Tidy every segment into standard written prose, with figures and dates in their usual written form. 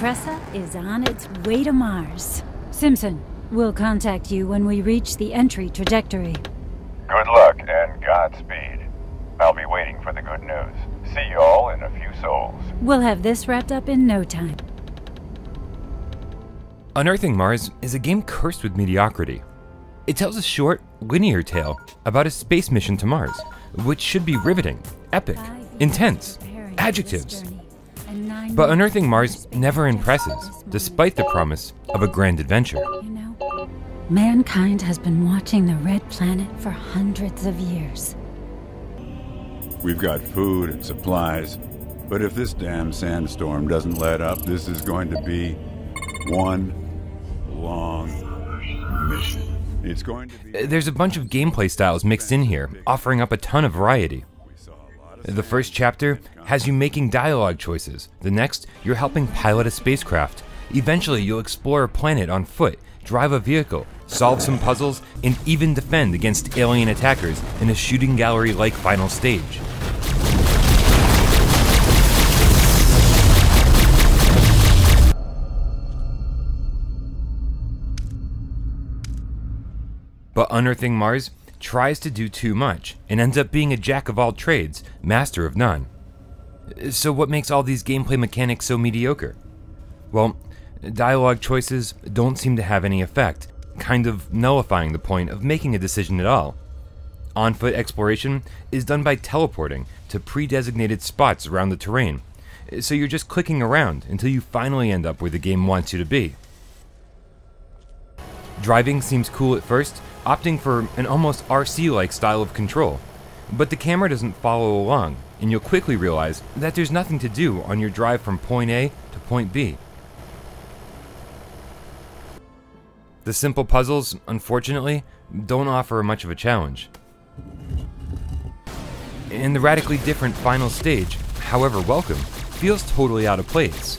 Tressa is on its way to Mars. Simpson, we'll contact you when we reach the entry trajectory. Good luck and Godspeed. I'll be waiting for the good news. See y'all in a few souls. We'll have this wrapped up in no time. Unearthing Mars is a game cursed with mediocrity. It tells a short, linear tale about a space mission to Mars, which should be riveting, epic, intense, adjectives. But Unearthing Mars never impresses, despite the promise of a grand adventure. You know, mankind has been watching the Red Planet for hundreds of years. We've got food and supplies, but if this damn sandstorm doesn't let up, this is going to be one long mission. It's going to be... There's a bunch of gameplay styles mixed in here, offering up a ton of variety. The first chapter has you making dialogue choices. The next, you're helping pilot a spacecraft. Eventually, you'll explore a planet on foot, drive a vehicle, solve some puzzles, and even defend against alien attackers in a shooting gallery-like final stage. But Unearthing Mars tries to do too much and ends up being a jack of all trades, master of none. So what makes all these gameplay mechanics so mediocre? Well, dialogue choices don't seem to have any effect, kind of nullifying the point of making a decision at all. On-foot exploration is done by teleporting to pre-designated spots around the terrain, so you're just clicking around until you finally end up where the game wants you to be. Driving seems cool at first, opting for an almost RC-like style of control, but the camera doesn't follow along, and you'll quickly realize that there's nothing to do on your drive from point A to point B. The simple puzzles, unfortunately, don't offer much of a challenge. And the radically different final stage, however welcome, feels totally out of place.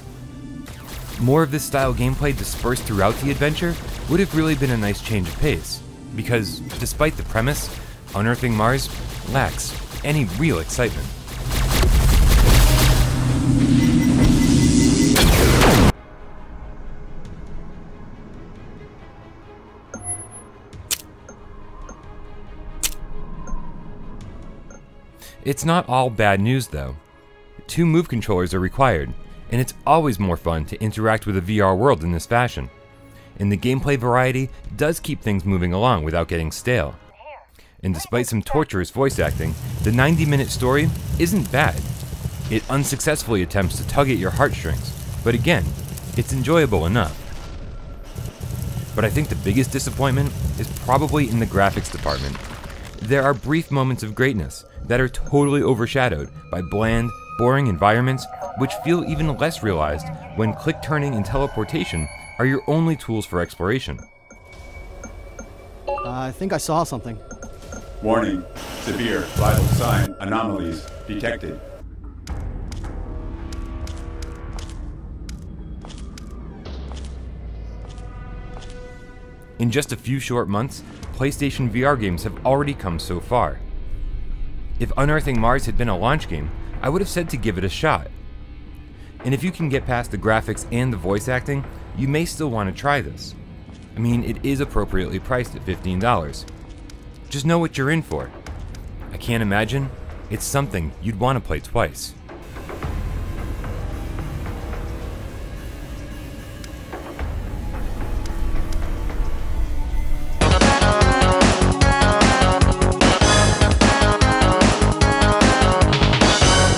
More of this style gameplay dispersed throughout the adventure would have really been a nice change of pace, because despite the premise, Unearthing Mars lacks any real excitement. It's not all bad news though. 2 move controllers are required, and it's always more fun to interact with a VR world in this fashion. And the gameplay variety does keep things moving along without getting stale. And despite some torturous voice acting, the 90-minute story isn't bad. It unsuccessfully attempts to tug at your heartstrings, but again, it's enjoyable enough. But I think the biggest disappointment is probably in the graphics department. There are brief moments of greatness that are totally overshadowed by bland, boring environments which feel even less realized when click turning and teleportation are your only tools for exploration. I think I saw something. Warning, severe vital sign anomalies detected. In just a few short months, PlayStation VR games have already come so far. If Unearthing Mars had been a launch game, I would have said to give it a shot. And if you can get past the graphics and the voice acting, you may still want to try this. I mean, it is appropriately priced at $15. Just know what you're in for. I can't imagine it's something you'd want to play twice.